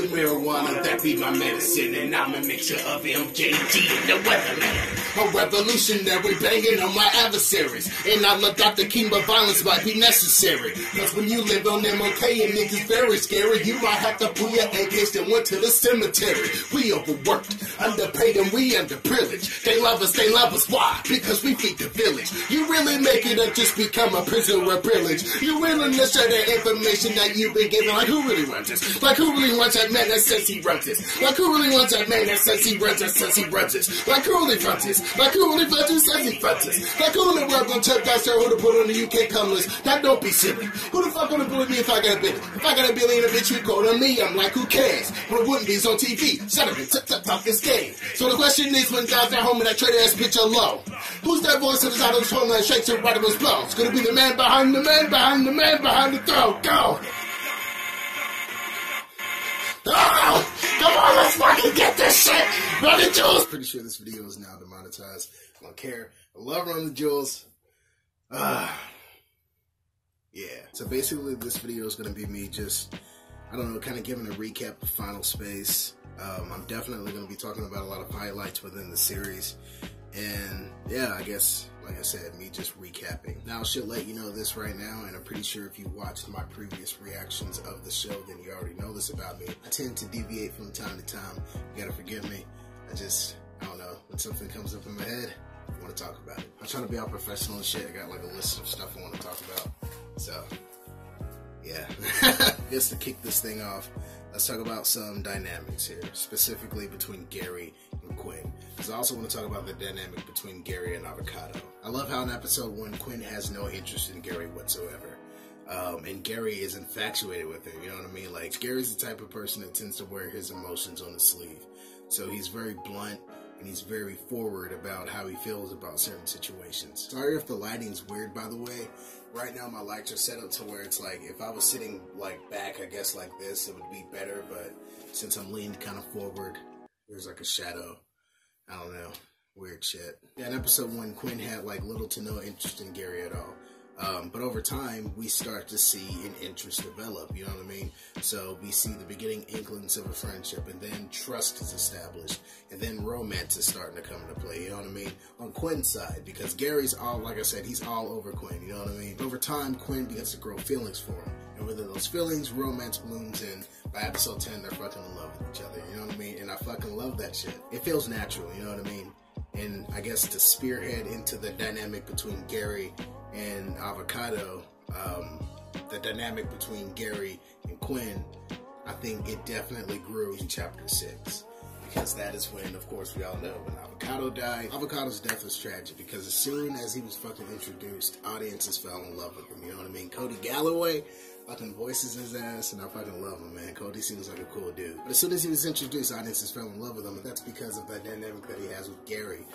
the marijuana, that be my medicine. And I'm a mixture of MJD and the weatherman. A revolutionary banging on my adversaries. And I love Dr. King, but violence might be necessary. Cause when you live on MOK and niggas very scary, you might have to pull your AKs and went to the cemetery. We overworked, underpaid, and we underprivileged. They love us, why? Because we feed the village. You really make it up, just become a prisoner of privilege. You willing to share the information that you've been given. Like who really runs this? Like who really wants that man that says he runs this? Like who really wants that man that says he runs this, says he runs this? Like who really runs this? Like who really runs this, says he runs this? Like who in the world gonna tell that sir who to put on the UK colors? Now don't be silly. Who the fuck gonna bully me if I got a billion? If I got a billion, a bitch, you go on me. I'm like, who cares? But it wouldn't be on TV. Shut up and talk this game. So the question is, when guys are home and that trader ass bitch alone, who's that voice in the side of the phone that shakes her right of his bones? Gonna be the man behind the man behind the man behind the throne. Go! Oh, come on, let's fucking get this shit! Run the jewels! Pretty sure this video is now demonetized. I don't care. I love Run the Jewels. Yeah. So basically this video is going to be me just, I don't know, kind of giving a recap of Final Space. I'm definitely going to be talking about a lot of highlights within the series. And yeah, I guess, like I said, me just recapping. Now I should let you know this right now, and I'm pretty sure if you watched my previous reactions of the show, then you already know this about me. I tend to deviate from time to time. You gotta forgive me. I don't know, when something comes up in my head, I want to talk about it. I'm trying to be all professional and shit. I got like a list of stuff I want to talk about. So, yeah. Just to kick this thing off, let's talk about some dynamics here, specifically between Gary and Quinn. Because I also want to talk about the dynamic between Gary and Avocato. I love how in episode 1, Quinn has no interest in Gary whatsoever. And Gary is infatuated with her, you know what I mean? Like, Gary's the type of person that tends to wear his emotions on his sleeve. So he's very blunt, and he's very forward about how he feels about certain situations. Sorry if the lighting's weird, by the way. Right now my lights are set up to where it's like, if I was sitting like back, I guess like this, it would be better, but since I'm leaned kind of forward, there's like a shadow. I don't know. Weird shit. Yeah, in episode 1, Quinn had like little to no interest in Gary at all. But over time, we start to see an interest develop, you know what I mean? So we see the beginning inklings of a friendship, and then trust is established, and then romance is starting to come into play, you know what I mean? On Quinn's side, because Gary's all, like I said, he's all over Quinn, you know what I mean? Over time, Quinn begins to grow feelings for him. And within those feelings, romance blooms, and by episode 10, they're fucking in love with each other, you know what I mean? And I fucking love that shit. It feels natural, you know what I mean? And I guess to spearhead into the dynamic between Gary and Avocato, the dynamic between Gary and Quinn, I think it definitely grew in chapter 6. Because that is when, of course, we all know when Avocato died. Avocato's death was tragic because as soon as he was fucking introduced, audiences fell in love with him, you know what I mean? Cody Galloway fucking voices his ass, and I fucking love him, man. Cody seems like a cool dude. But as soon as he was introduced, audiences fell in love with him, and that's because of that dynamic that he has with Gary.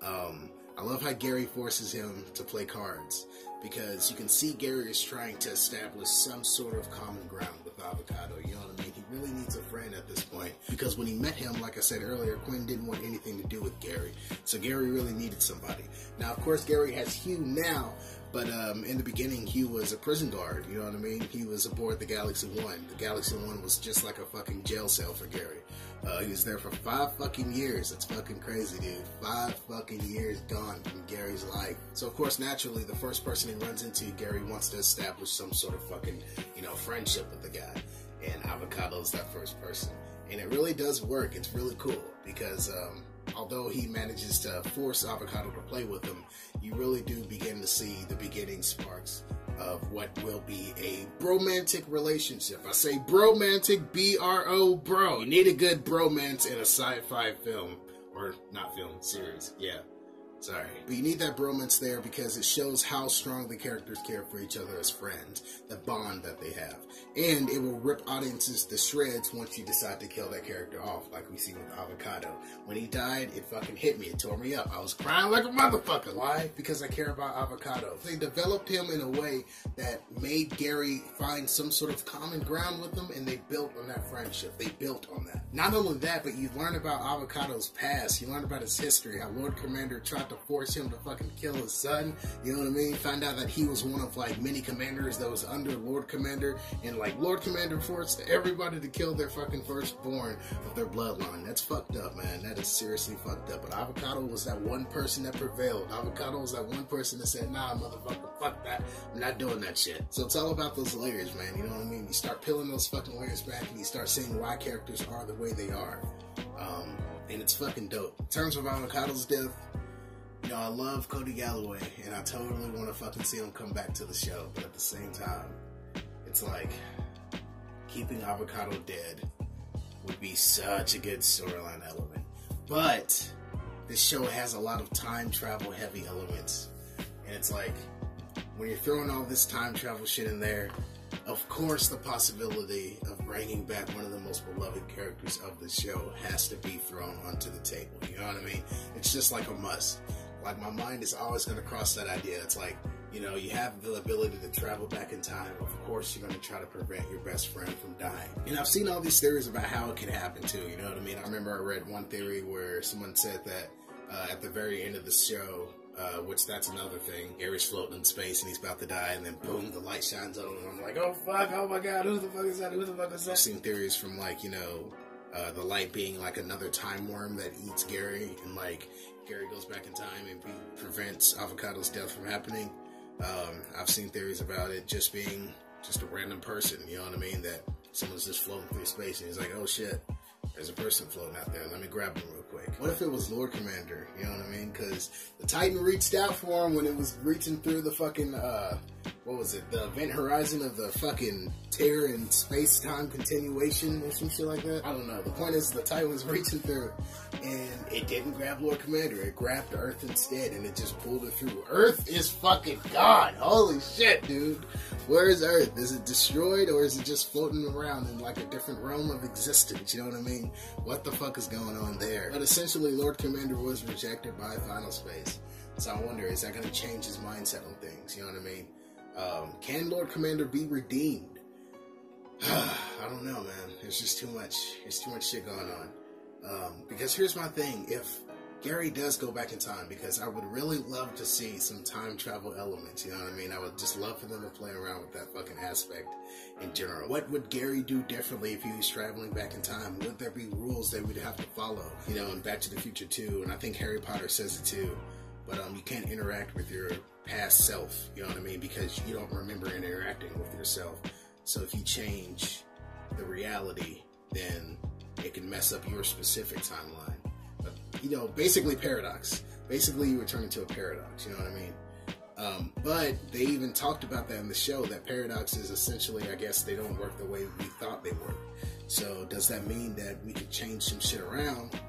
I love how Gary forces him to play cards, because you can see Gary is trying to establish some sort of common ground with Avocato, you know what I mean? He really needs a friend at this point, because when he met him, like I said earlier, Quinn didn't want anything to do with Gary, so Gary really needed somebody. Now, of course, Gary has Hugh now, but in the beginning, Hugh was a prison guard, you know what I mean? He was aboard the Galaxy 1. The Galaxy 1 was just like a fucking jail cell for Gary. He was there for 5 fucking years. It's fucking crazy, dude. 5 fucking years gone from Gary's life. So, of course, naturally, the first person he runs into, Gary wants to establish some sort of fucking, you know, friendship with the guy. And Avocato's that first person. And it really does work. It's really cool because, although he manages to force Avocato to play with him, you really do begin to see the beginning sparks of what will be a bromantic relationship. I say bromantic, B-R-O, bro. You need a good bromance in a sci-fi film. Or not film, series. Yeah. Sorry. But you need that bromance there because it shows how strong the characters care for each other as friends, the bond that they have. And it will rip audiences to shreds once you decide to kill that character off, like we see with Avocato. When he died, it fucking hit me. It tore me up. I was crying like a motherfucker. Why? Because I care about Avocato. They developed him in a way that made Gary find some sort of common ground with him, and they built on that friendship. They built on that. Not only that, but you learn about Avocato's past. You learn about his history, how Lord Commander tried to force him to fucking kill his son. You know what I mean? Find out that he was one of like many commanders that was under Lord Commander, and like Lord Commander forced everybody to kill their fucking firstborn of their bloodline. That's fucked up, man. That is seriously fucked up. But Avocato was that one person that prevailed. Avocato was that one person that said, nah, motherfucker, fuck that. I'm not doing that shit. So it's all about those layers, man. You know what I mean? You start peeling those fucking layers back and you start seeing why characters are the way they are. And it's fucking dope. In terms of Avocato's death, you know, I love Cody Galloway, and I totally want to fucking see him come back to the show. But at the same time, it's like, keeping Avocato dead would be such a good storyline element. But this show has a lot of time travel heavy elements. And it's like, when you're throwing all this time travel shit in there, of course the possibility of bringing back one of the most beloved characters of the show has to be thrown onto the table. You know what I mean? It's just like a must. Like, my mind is always going to cross that idea. It's like, you know, you have the ability to travel back in time. Of course, you're going to try to prevent your best friend from dying. And I've seen all these theories about how it can happen too. You know what I mean? I remember I read one theory where someone said that at the very end of the show, which that's another thing, Gary's floating in space and he's about to die, and then boom, the light shines on him, and I'm like, oh fuck, oh my god, who the fuck is that, who the fuck is that? I've seen theories from like, you know, the light being like another time worm that eats Gary, and like, Gary goes back in time and prevents Avocato's death from happening. I've seen theories about it just being just a random person, you know what I mean, that someone's just floating through space and he's like, oh shit, there's a person floating out there, let me grab him real quick. What if it was Lord Commander, you know what I mean? Because the Titan reached out for him when it was reaching through the fucking, what was it, the event horizon of the fucking tear in space-time continuation or some shit like that? I don't know. The point is, the Titan was reaching through, and it didn't grab Lord Commander. It grabbed Earth instead, and it just pulled it through. Earth is fucking gone. Holy shit, dude. Where is Earth? Is it destroyed, or is it just floating around in like a different realm of existence? You know what I mean? What the fuck is going on there? But essentially, Lord Commander was rejected by Final Space. So I wonder, is that going to change his mindset on things? You know what I mean? Can Lord Commander be redeemed? I don't know, man. There's just too much. There's too much shit going on. Because here's my thing. If Gary does go back in time, because I would really love to see some time travel elements, you know what I mean? I would just love for them to play around with that fucking aspect in general. What would Gary do differently if he was traveling back in time? Would there be rules they would have to follow? You know, in Back to the Future 2, and I think Harry Potter says it too, but you can't interact with your past self, you know what I mean? Because you don't remember interacting with yourself. So if you change the reality, then it can mess up your specific timeline. But, you know, basically paradox. Basically you return into a paradox, you know what I mean? But they even talked about that in the show, that paradoxes essentially, I guess, they don't work the way we thought they worked. So does that mean that we could change some shit around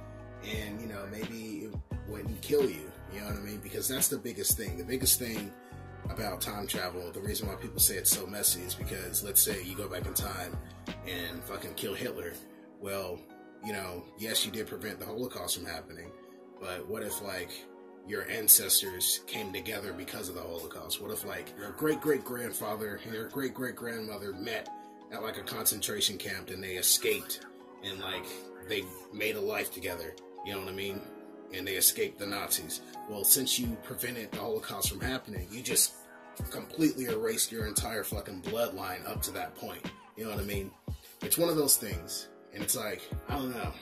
and, you know, maybe it wouldn't kill you? You know what I mean? Because that's the biggest thing. The biggest thing about time travel, the reason why people say it's so messy is because, let's say you go back in time and fucking kill Hitler. Well, you know, yes, you did prevent the Holocaust from happening, but what if, like, your ancestors came together because of the Holocaust? What if, like, your great-great-grandfather and your great-great-grandmother met at, like, a concentration camp and they escaped and, like, they made a life together? You know what I mean? And they escaped the Nazis. Well, since you prevented the Holocaust from happening, you just completely erased your entire fucking bloodline up to that point. You know what I mean? It's one of those things. And it's like, I don't know.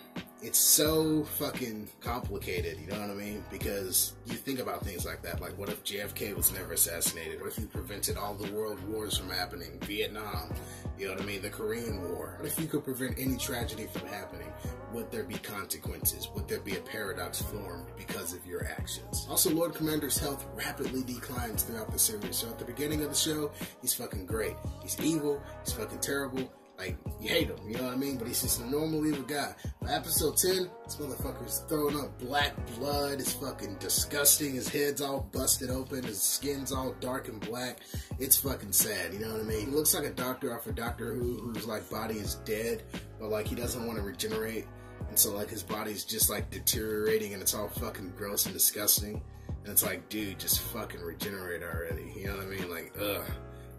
It's so fucking complicated, you know what I mean? Because you think about things like that. Like, what if JFK was never assassinated? What if you prevented all the world wars from happening? Vietnam, you know what I mean? The Korean War. What if you could prevent any tragedy from happening? Would there be consequences? Would there be a paradox formed because of your actions? Also, Lord Commander's health rapidly declines throughout the series. So at the beginning of the show, he's fucking great. He's evil. He's fucking terrible. Like, you hate him, you know what I mean? But he's just a normal evil guy. By episode 10, this motherfucker's throwing up black blood. It's fucking disgusting. His head's all busted open. His skin's all dark and black. It's fucking sad, you know what I mean? He looks like a doctor off of Doctor Who, whose, like, body is dead, but, like, he doesn't want to regenerate. And so, like, his body's just, like, deteriorating, and it's all fucking gross and disgusting. And it's like, dude, just fucking regenerate already. You know what I mean? Like, ugh.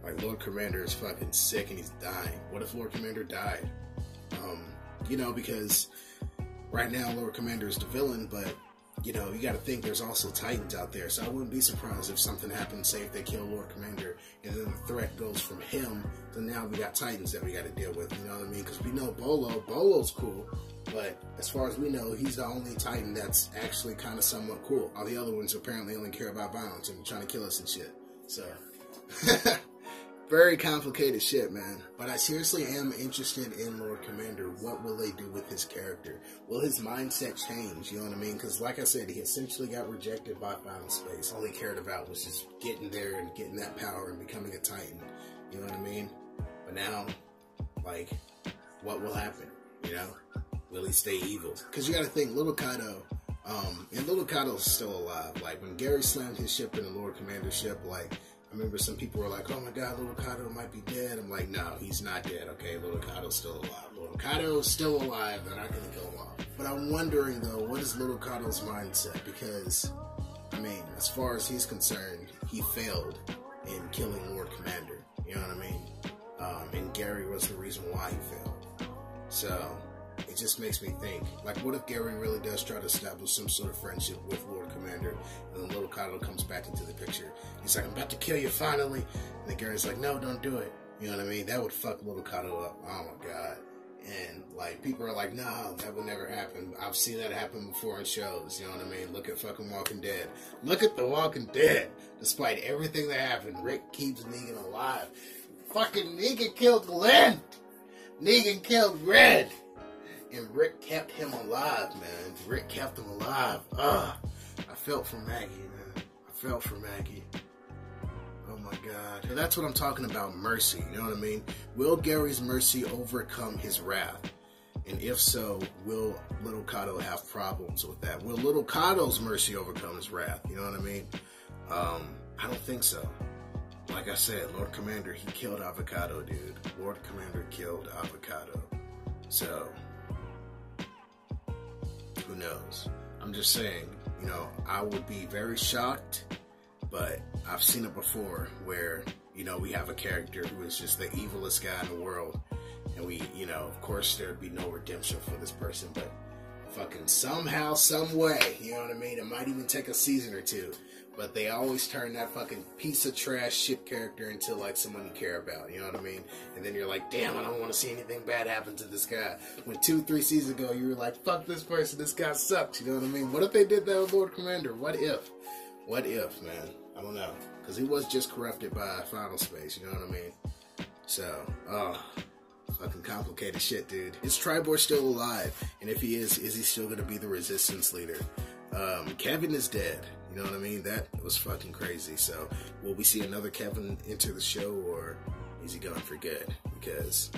Like, Lord Commander is fucking sick and he's dying. What if Lord Commander died? You know, because right now Lord Commander is the villain, but you know, you got to think there's also Titans out there, so I wouldn't be surprised if something happens, say if they kill Lord Commander, and then the threat goes from him, so now we got Titans that we got to deal with, you know what I mean? Because we know Bolo's cool, but as far as we know, he's the only Titan that's actually kind of somewhat cool. All the other ones apparently only care about violence and trying to kill us and shit, so... Very complicated shit, man. But I seriously am interested in Lord Commander. What will they do with his character? Will his mindset change? You know what I mean? Because like I said, he essentially got rejected by Final Space. All he cared about was just getting there and getting that power and becoming a Titan. You know what I mean? But now, like, what will happen? You know? Will he stay evil? Because you got to think, Little Kato, and Little Kato's still alive. Like, when Gary slammed his ship in the Lord Commander ship, like, I remember some people were like, oh my god, Little Kato might be dead. I'm like, no, he's not dead, okay? Little Kato's still alive. Little Kato's still alive. They're not going to kill him off. But I'm wondering, though, what is Little Kato's mindset? Because, I mean, as far as he's concerned, he failed in killing Lord Commander. You know what I mean? And Gary was the reason why he failed. So... it just makes me think, like, what if Gary really does try to establish some sort of friendship with Lord Commander, and then Little Kato comes back into the picture. He's like, I'm about to kill you finally. And then Gary's like, no, don't do it. You know what I mean? That would fuck Little Kato up. Oh my god. And, like, people are like, no, that would never happen. I've seen that happen before in shows. You know what I mean? Look at fucking Walking Dead. Look at The Walking Dead. Despite everything that happened, Rick keeps Negan alive. Fucking Negan killed Glenn. Negan killed Red. And Rick kept him alive, man. Rick kept him alive. I felt for Maggie, man. I felt for Maggie. Oh my god. So that's what I'm talking about, mercy. You know what I mean? Will Gary's mercy overcome his wrath? And if so, will Little Kato have problems with that? Will Little Kato's mercy overcome his wrath? You know what I mean? I don't think so. Like I said, Lord Commander, he killed Avocato, dude. Lord Commander killed Avocato. So... who knows? I'm just saying, you know, I would be very shocked, but I've seen it before where, you know, we have a character who is just the evilest guy in the world, and we, you know, of course there'd be no redemption for this person, but fucking somehow, some way, you know what I mean? It might even take a season or two, but they always turn that fucking piece of trash shit character into, like, someone you care about, you know what I mean? And then you're like, damn, I don't want to see anything bad happen to this guy. When 2-3 seasons ago, you were like, fuck this person, this guy sucks, you know what I mean? What if they did that with Lord Commander? What if? What if, man? I don't know. Because he was just corrupted by Final Space, you know what I mean? So, fucking complicated shit, dude. Is Tribore still alive? And if he is he still going to be the resistance leader? Kevin is dead. You know what I mean? That was fucking crazy. So, will we see another Kevin enter the show, or is he gone for good? Because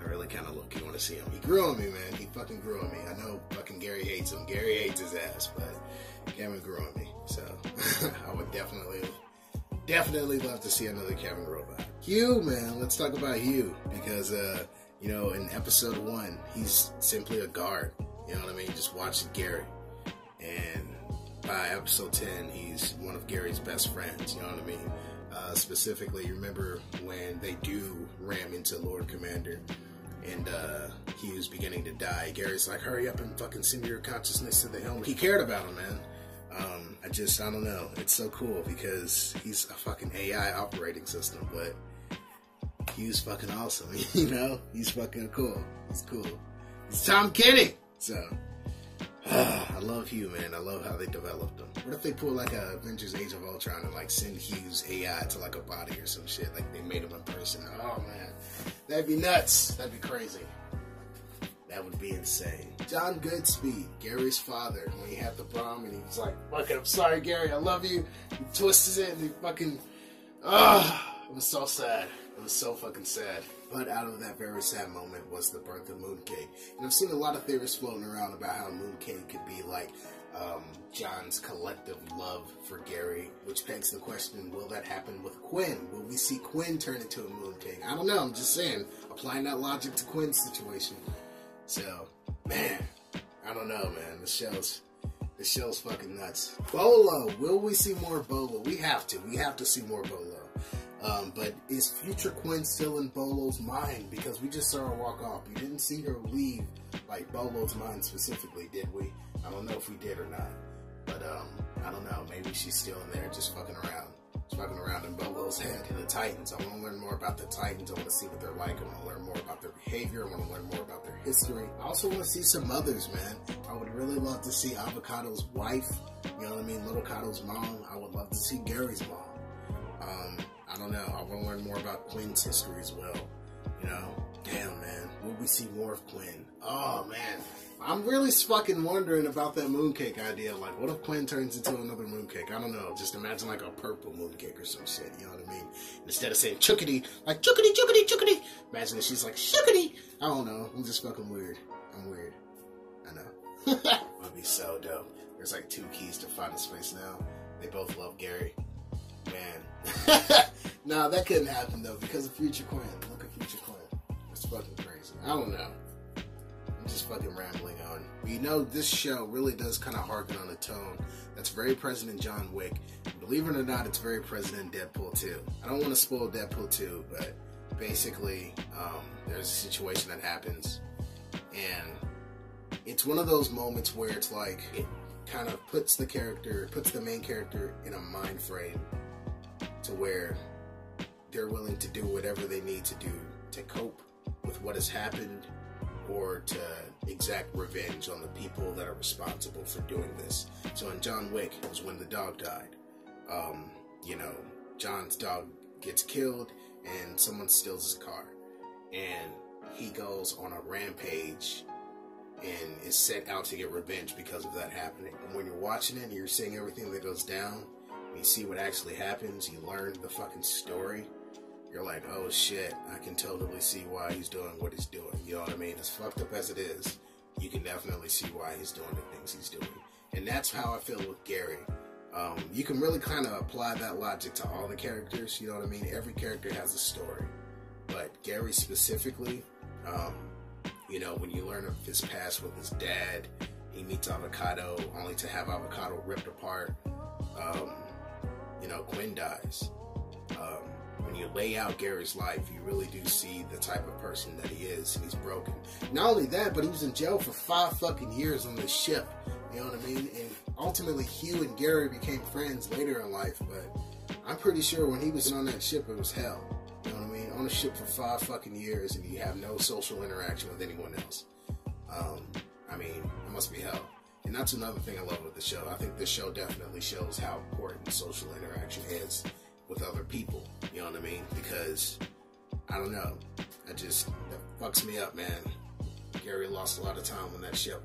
I really kind of low-key want to see him. He grew on me, man. He fucking grew on me. I know fucking Gary hates him. Gary hates his ass, but Kevin grew on me. So, I would definitely love to see another Kevin grow back. Hugh, man. Let's talk about Hugh. Because, you know, in episode 1, he's simply a guard. You know what I mean? Just watching Gary. And by episode 10, he's one of Gary's best friends, you know what I mean? Specifically, you remember when they do ram into Lord Commander and he was beginning to die. Gary's like, hurry up and fucking send your consciousness to the helmet. He cared about him, man. I don't know. It's so cool because he's a fucking AI operating system, but he's fucking awesome, you know? He's fucking cool. He's cool. He's Tom Kenny! So... I love Hugh, man. I love how they developed him. What if they pull like a Avengers Age of Ultron and like send Hugh's AI to like a body or some shit? Like they made him a person. Oh man. That'd be nuts. That'd be crazy. That would be insane. John Goodspeed, Gary's father, when he had the bomb and he was like, fucking, I'm sorry, Gary, I love you. He twists it and he fucking, it was so sad. It was so fucking sad. But out of that very sad moment was the birth of Mooncake. And I've seen a lot of theories floating around about how Mooncake could be like John's collective love for Gary, which begs the question, will that happen with Quinn? Will we see Quinn turn into a Mooncake? I don't know, I'm just saying, applying that logic to Quinn's situation. So, man, I don't know, man. The show's fucking nuts. Bolo, will we see more Bolo? We have to see more Bolo. But is future Quinn still in Bolo's mind? Because we just saw her walk off. We didn't see her leave, like, Bolo's mind specifically, did we? I don't know if we did or not. But I don't know. Maybe she's still in there just fucking around. Fucking around in Bolo's head. And the Titans. I want to learn more about the Titans. I want to see what they're like. I want to learn more about their behavior. I want to learn more about their history. I also want to see some mothers, man. I would really love to see Avocato's wife. You know what I mean? Little Cato's mom. I would love to see Gary's mom. I don't know. I want to learn more about Quinn's history as well. You know? Damn, man. Will we see more of Quinn? Oh, man. I'm really fucking wondering about that mooncake idea. Like, what if Quinn turns into another mooncake? I don't know. Just imagine like a purple mooncake or some shit. You know what I mean? And instead of saying chookity, like chookity, chookity, chookity. Imagine that she's like shookity. I don't know. I'm just fucking weird. I'm weird. I know. That would be so dope. There's like 2 keys to Final Space now. They both love Gary. Man. Nah, that couldn't happen though because of Future Quinn. Look at Future Quinn. That's fucking crazy. I don't know. I'm just fucking rambling on. But you know, this show really does kind of harken on a tone that's very present in John Wick. Believe it or not, it's very present in Deadpool 2. I don't want to spoil Deadpool 2, but basically, there's a situation that happens, and it's one of those moments where it's like, it kind of puts the main character in a mind frame to where they're willing to do whatever they need to do to cope with what has happened or to exact revenge on the people that are responsible for doing this. So in John Wick, it was when the dog died. You know, John's dog gets killed and someone steals his car. And he goes on a rampage and is set out to get revenge because of that happening. And when you're watching it and you're seeing everything that goes down, and you see what actually happens, you learn the fucking story, you're like, oh shit, I can totally see why he's doing what he's doing. You know what I mean? As fucked up as it is, you can definitely see why he's doing the things he's doing. And that's how I feel with Gary. You can really kind of apply that logic to all the characters, you know what I mean? Every character has a story. But Gary specifically, you know, when you learn of his past with his dad, he meets Avocato only to have Avocato ripped apart. You know, Quinn dies. When you lay out Gary's life, you really do see the type of person that he is. He's broken. Not only that, but he was in jail for 5 fucking years on this ship. You know what I mean? And ultimately, Hugh and Gary became friends later in life. But I'm pretty sure when he was on that ship, it was hell. You know what I mean? On a ship for 5 fucking years, and you have no social interaction with anyone else. I mean, it must be hell. And that's another thing I love with the show. I think this show definitely shows how important social interaction is with other people, you know what I mean? Because, I don't know, that fucks me up, man. Gary lost a lot of time on that ship.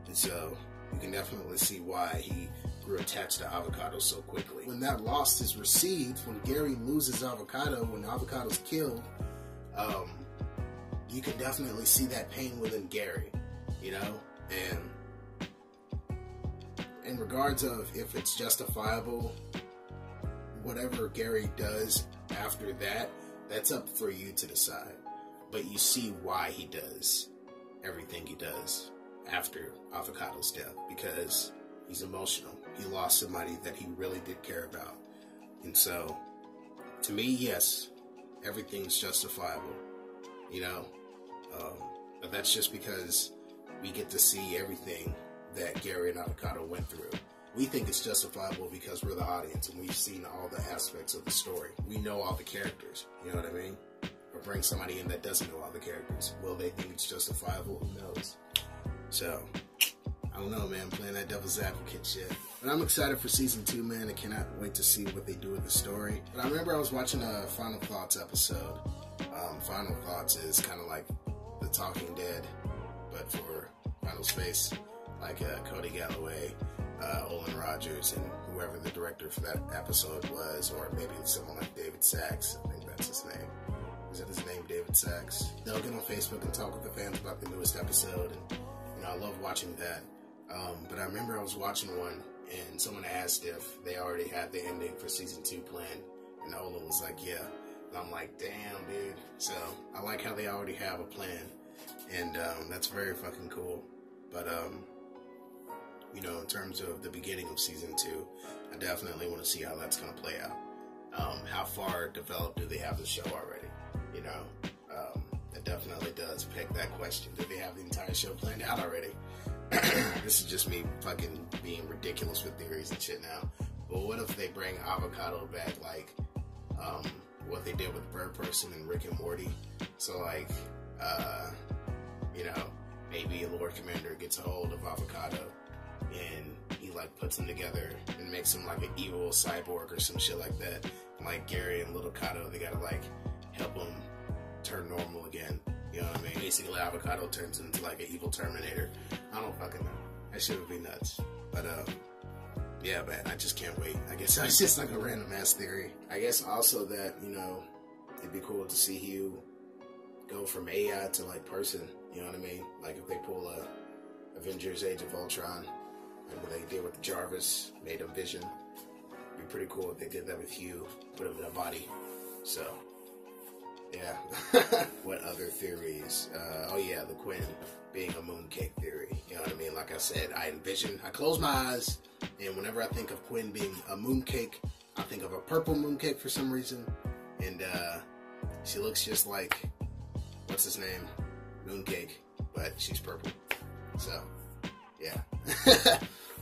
And so, you can definitely see why he grew attached to Avocato so quickly. When that loss is received, when Gary loses Avocato, when Avocato's killed, you can definitely see that pain within Gary, you know? And in regards of if it's justifiable, whatever Gary does after that, that's up for you to decide. But you see why he does everything he does after Avocato's death, because he's emotional. He lost somebody that he really did care about. And so, to me, yes, everything's justifiable, you know? But that's just because we get to see everything that Gary and Avocato went through. We think it's justifiable because we're the audience and we've seen all the aspects of the story. We know all the characters, you know what I mean? Or bring somebody in that doesn't know all the characters. Will they think it's justifiable? Who knows? So, I don't know, man. Playing that devil's advocate shit. But I'm excited for season 2, man. I cannot wait to see what they do with the story. But I remember I was watching a Final Thoughts episode. Final Thoughts is kind of like The Talking Dead, but for Final Space. Like Cody Galloway, Olin Rogers, and whoever the director for that episode was, or maybe it's someone like David Sachs. I think that's his name. Is that his name, David Sachs? They'll get on Facebook and talk with the fans about the newest episode, and you know, I love watching that. But I remember I was watching one, and someone asked if they already had the ending for season 2 planned, and Olin was like, yeah. And I'm like, damn, dude. So I like how they already have a plan, and that's very fucking cool. But you know, in terms of the beginning of season 2, I definitely want to see how that's going to play out. How far developed do they have the show already? You know, definitely does pick that question. Do they have the entire show planned out already? This is just me fucking being ridiculous with theories and shit now. But what if they bring Avocato back, like, what they did with Bird Person and Rick and Morty? So, like, you know, maybe Lord Commander gets a hold of Avocato and he, like, puts them together and makes him, like, an evil cyborg or some shit like that. And, like, Gary and Little Cato, they gotta, like, help him turn normal again. You know what I mean? Basically, Avocato turns into, like, an evil Terminator. I don't fucking know. That shit would be nuts. But, yeah, man, I just can't wait. I guess it's just like a random ass theory. I guess also that, you know, it'd be cool to see Hugh go from AI to, like, person. You know what I mean? Like, if they pull a Avengers Age of Ultron, like what they did with the Jarvis, made him Vision. It'd be pretty cool if they did that with Hugh, put him in a body. So, yeah. What other theories? Oh yeah, the Quinn being a mooncake theory. You know what I mean? Like I said, I close my eyes, and whenever I think of Quinn being a mooncake, I think of a purple mooncake for some reason. And she looks just like, what's his name? Mooncake, but she's purple. So, yeah.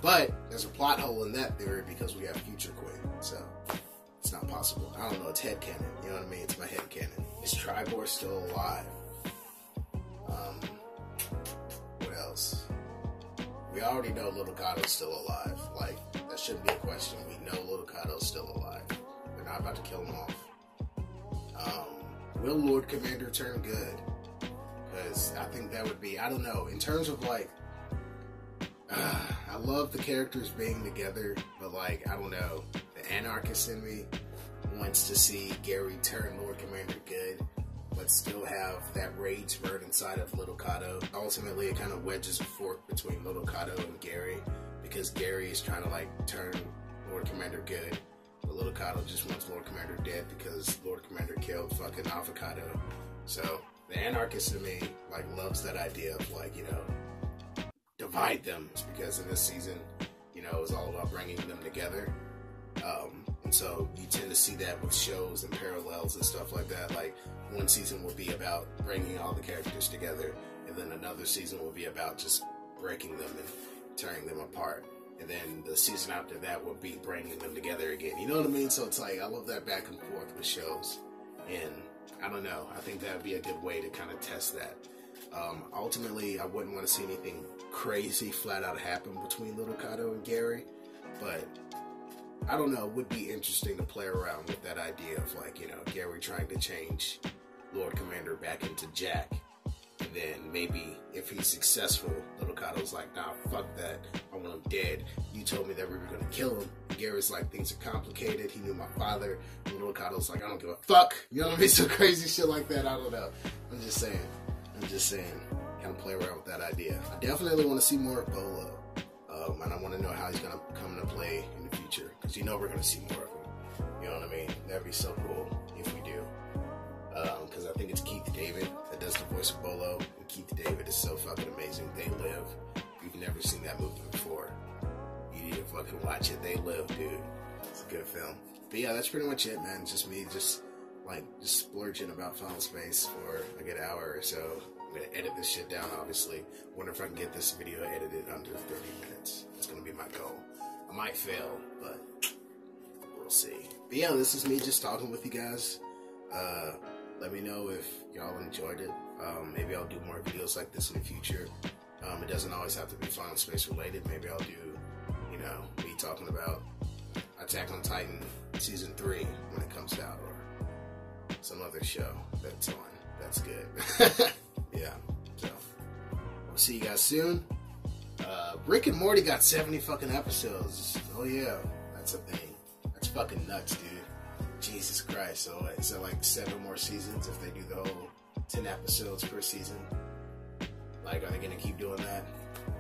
But there's a plot hole in that theory because we have future Quinn. So, it's not possible. I don't know, it's headcanon. You know what I mean? It's my headcanon. Is Tribore still alive? What else? We already know Little Cato's still alive. Like, that shouldn't be a question. We know Little Cato's still alive. They're not about to kill him off. Will Lord Commander turn good? Because I think that would be, I don't know, in terms of, like, I love the characters being together, but, like, I don't know, the anarchist in me wants to see Gary turn Lord Commander good, but still have that rage burn inside of Little Cato. Ultimately, it kind of wedges a fork between Little Cato and Gary, because Gary is trying to, like, turn Lord Commander good, but Little Cato just wants Lord Commander dead because Lord Commander killed fucking Avocato. So, the anarchist in me, like, loves that idea of, like, you know, divide them. It's because in this season, you know, it's all about bringing them together. And so you tend to see that with shows and parallels and stuff like that. Like, one season will be about bringing all the characters together, and then another season will be about just breaking them and tearing them apart. And then the season after that will be bringing them together again. You know what I mean? So it's like, I love that back and forth with shows. And I don't know, I think that would be a good way to kind of test that. Ultimately, I wouldn't want to see anything crazy flat out happen between Little Cato and Gary, but I don't know, it would be interesting to play around with that idea of, like, you know, Gary trying to change Lord Commander back into Jack, and then maybe if he's successful, Little Cato's like, nah, fuck that, I want him dead, you told me that we were going to kill him. Gary's like, things are complicated, he knew my father, and Little Cato's like, I don't give a fuck, you know what I mean, some crazy shit like that, I don't know, I'm just saying, kind of play around with that idea. I definitely want to see more of Bolo, and I want to know how he's going to come into play in the future, because you know we're going to see more of him, you know what I mean, that'd be so cool if we do, because I think it's Keith David that does the voice of Bolo, and Keith David is so fucking amazing. They Live, if you've never seen that movie before, you need to fucking watch it. They Live, dude, it's a good film. But yeah, that's pretty much it, man. Just me just splurging about Final Space for a good hour or so. I'm gonna edit this shit down, obviously. Wonder if I can get this video edited under 30 minutes. That's gonna be my goal. I might fail, but we'll see. But yeah, this is me just talking with you guys. Let me know if y'all enjoyed it. Maybe I'll do more videos like this in the future. It doesn't always have to be Final Space related. Maybe I'll do, you know, me talking about Attack on Titan Season 3 when it comes out, or some other show that's on. That's good. Yeah, so I'll see you guys soon. Rick and Morty got 70 fucking episodes. Oh yeah, that's a thing. That's fucking nuts, dude. Jesus Christ. So like 7 more seasons if they do the whole 10 episodes per season. Like, are they gonna keep doing that?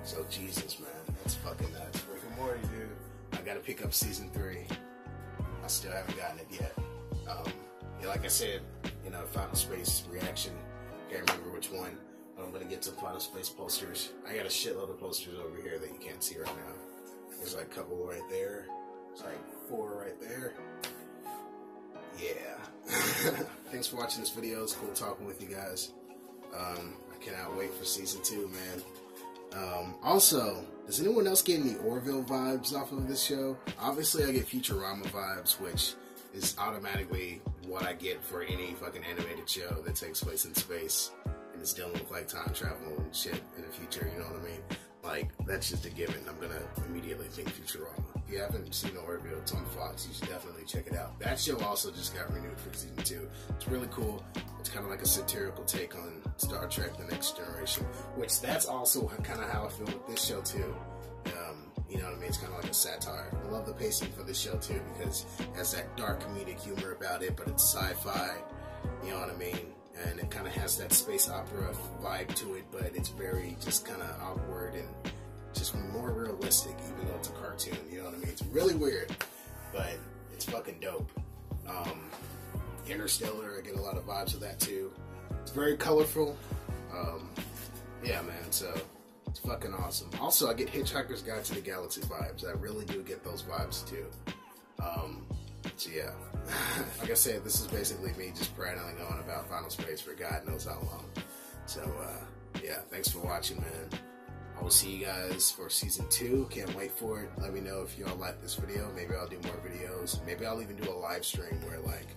So Jesus, man, that's fucking nuts. Rick and Morty, dude. I gotta pick up Season 3. I still haven't gotten it yet. Yeah, like I said, you know, Final Space reaction. Can't remember which one, but I'm gonna get some Final Space posters. I got a shitload of posters over here that you can't see right now. There's like a couple right there. There's like 4 right there. Yeah. Thanks for watching this video. It's cool talking with you guys. I cannot wait for season 2, man. Also, does anyone else get any Orville vibes off of this show? Obviously, I get Futurama vibes, which is automatically what I get for any fucking animated show that takes place in space and is dealing with like time travel and shit in the future, you know what I mean? Like, that's just a given. I'm gonna immediately think Futurama. If you haven't seen Orville, it's on Fox. You should definitely check it out. That show also just got renewed for season 2. It's really cool. It's kind of like a satirical take on Star Trek: The Next Generation, which that's also kind of how I feel with this show too. You know what I mean? It's kind of like a satire. I love the pacing for this show too because it has that dark comedic humor about it, but it's sci-fi. You know what I mean? And it kind of has that space opera vibe to it, but it's very just kind of awkward and just more realistic, even though it's a cartoon. You know what I mean? It's really weird, but it's fucking dope. Interstellar, I get a lot of vibes of that too. It's very colorful. Yeah, man, so it's fucking awesome. Also, I get Hitchhiker's Guide to the Galaxy vibes. I really do get those vibes too. So yeah, like I said, this is basically me just prattling on about Final Space for God knows how long. So yeah, thanks for watching, man. I will see you guys for season 2. Can't wait for it. Let me know if y'all like this video. Maybe I'll do more videos. Maybe I'll even do a live stream where, like,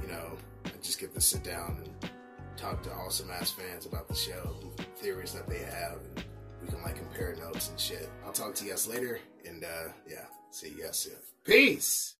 you know, I just get to sit down and talk to awesome ass fans about the show, theories that they have, and we can like compare notes and shit. I'll talk to you guys later, and yeah, see you guys soon. Peace!